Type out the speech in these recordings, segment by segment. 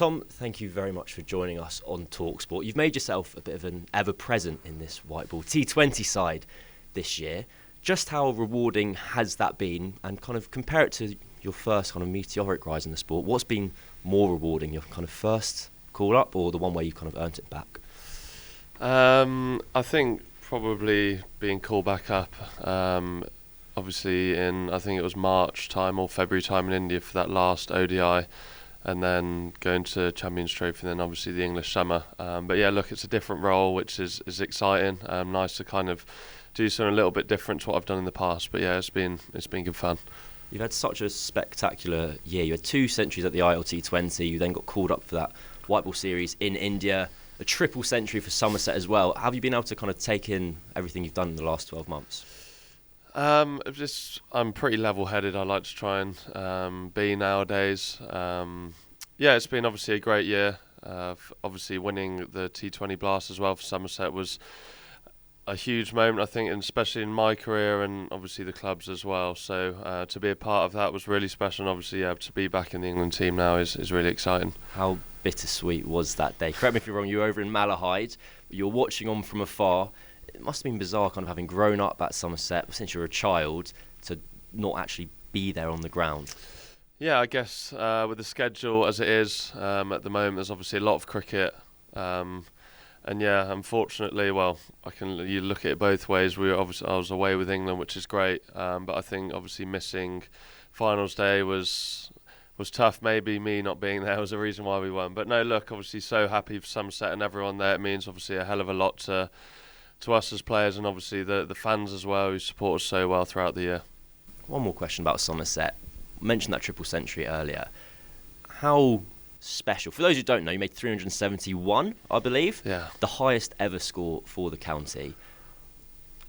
Tom, thank you very much for joining us on talkSPORT. You've made yourself a bit of an ever-present in this white ball T20 side this year. Just how rewarding has that been? And kind of compare it to your first kind of meteoric rise in the sport. What's been more rewarding, your kind of first call-up or the one where you kind of earned it back? I think probably being called back up. Obviously in, I think it was March time or February time in India for that last ODI. And then going to Champions Trophy, and then obviously the English summer. But yeah, look, it's a different role, which is exciting. Nice to kind of do something a little bit different to what I've done in the past. But yeah, it's been good fun. You've had such a spectacular year. You had 2 centuries at the ILT20. You then got called up for that white ball series in India, a triple century for Somerset as well. Have you been able to kind of take in everything you've done in the last 12 months? I'm pretty level-headed. I like to try and be nowadays. Yeah, it's been obviously a great year. Obviously winning the T20 Blast as well for Somerset was a huge moment, I think, and especially in my career and obviously the club's as well. So to be a part of that was really special, and obviously to be back in the England team now is really exciting. How bittersweet was that day? Correct me if you're wrong, you were over in Malahide, but you were watching on from afar. It must have been bizarre kind of having grown up at Somerset since you were a child to not actually be there on the ground. Yeah, I guess with the schedule as it is at the moment, there's obviously a lot of cricket. And yeah, unfortunately, you look at it both ways. I was away with England, which is great. But I think obviously missing finals day was tough. Maybe me not being there was a reason why we won. But no, look, obviously so happy for Somerset and everyone there. It means obviously a hell of a lot to us as players, and obviously the fans as well, who support us so well throughout the year. One more question about Somerset. I mentioned that triple century earlier. How special, for those who don't know, you made 371, I believe. Yeah. The highest ever score for the county.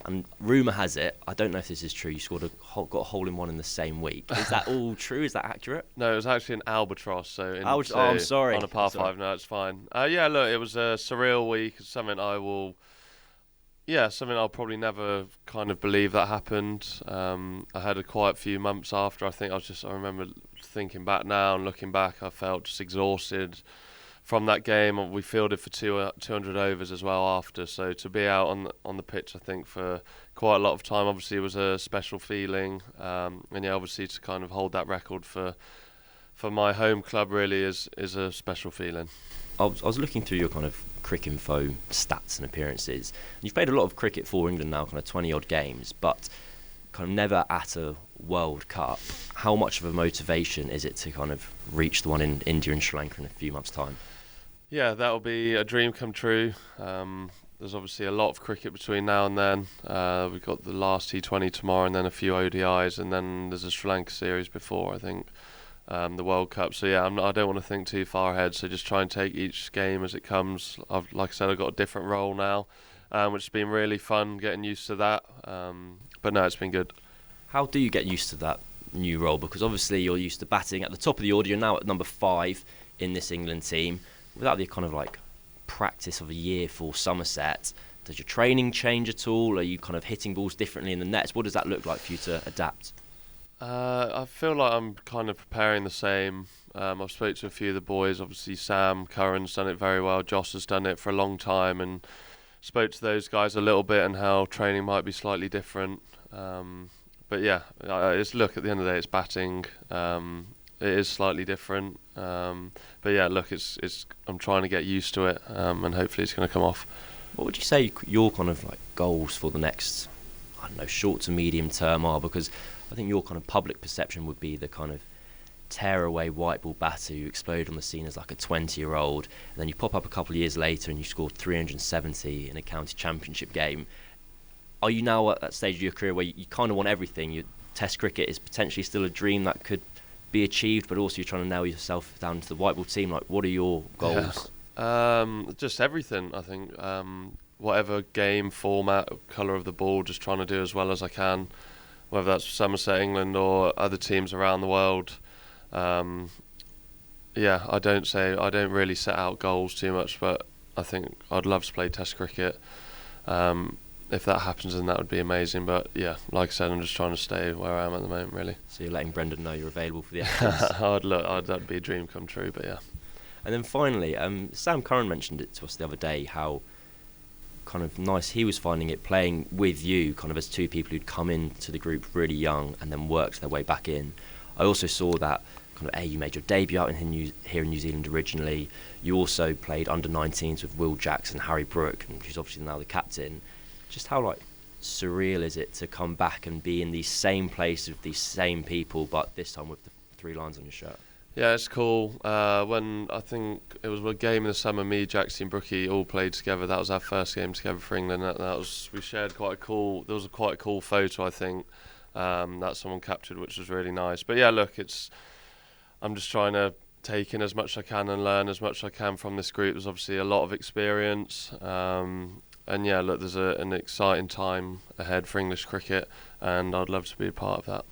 And rumour has it, I don't know if this is true, you got a hole-in-one in the same week. Is that all true? Is that accurate? No, it was actually an albatross. So I'm sorry. On a par 5, no, it's fine. Yeah, look, it was a surreal week. Something I'll probably never kind of believe that happened. I had quite a few months after. I remember thinking back now and looking back, I felt just exhausted from that game. We fielded for 200 overs as well after. So to be out on the pitch, I think, for quite a lot of time, obviously it was a special feeling. And yeah, obviously to kind of hold that record for my home club really is a special feeling. I was looking through your kind of Cricinfo stats and appearances. You've played a lot of cricket for England now, kind of 20-odd games, but kind of never at a World Cup. How much of a motivation is it to kind of reach the one in India and Sri Lanka in a few months' time? Yeah, that'll be a dream come true. There's obviously a lot of cricket between now and then. We've got the last T20 tomorrow and then a few ODIs, and then there's a Sri Lanka series before, I think. The World Cup. So yeah, I don't want to think too far ahead, so just try and take each game as it comes. Like I said, I've got a different role now, which has been really fun getting used to that. But no, it's been good. How do you get used to that new role? Because obviously you're used to batting at the top of the order. You're now at number 5 in this England team. Without the kind of like practice of a year for Somerset, does your training change at all? Are you kind of hitting balls differently in the nets? What does that look like for you to adapt? I feel like I'm kind of preparing the same. I've spoken to a few of the boys. Obviously, Sam Curran's done it very well. Joss has done it for a long time, and spoke to those guys a little bit and how training might be slightly different. But yeah, at the end of the day, it's batting. It is slightly different. But yeah, look, I'm trying to get used to it, and hopefully it's going to come off. What would you say your kind of like goals for the next, I don't know, short to medium term are? Because I think your kind of public perception would be the kind of tear-away white ball batter who exploded on the scene as like a 20-year-old, and then you pop up a couple of years later and you scored 370 in a county championship game. Are you now at that stage of your career where you kind of want everything? Your Test cricket is potentially still a dream that could be achieved, but also you're trying to nail yourself down to the white ball team. Like, what are your goals? Just everything, I think. Whatever game, format, colour of the ball, just trying to do as well as I can. Whether that's Somerset, England, or other teams around the world. Yeah, I don't really set out goals too much, but I think I'd love to play Test cricket. If that happens, then that would be amazing. But yeah, like I said, I'm just trying to stay where I am at the moment, really. So you're letting Brendan know you're available for the Ashes? That'd be a dream come true, but yeah. And then finally, Sam Curran mentioned it to us the other day, how kind of nice he was finding it playing with you, kind of as two people who'd come into the group really young and then worked their way back in. I also saw that kind of, you made your debut out here in New Zealand originally. You also played under-19s with Will Jackson, Harry Brook, and who's obviously now the captain. Just how like surreal is it to come back and be in the same place with these same people, but this time with the 3 lines on your shirt? Yeah, it's cool. When I think it was a game in the summer, me, Jackson, Brookie all played together. That was our first game together for England. That was, we shared quite a cool. There was quite a cool photo, I think, that someone captured, which was really nice. But yeah, look, I'm just trying to take in as much as I can and learn as much as I can from this group. There's obviously a lot of experience. And yeah, look, there's an exciting time ahead for English cricket, and I'd love to be a part of that.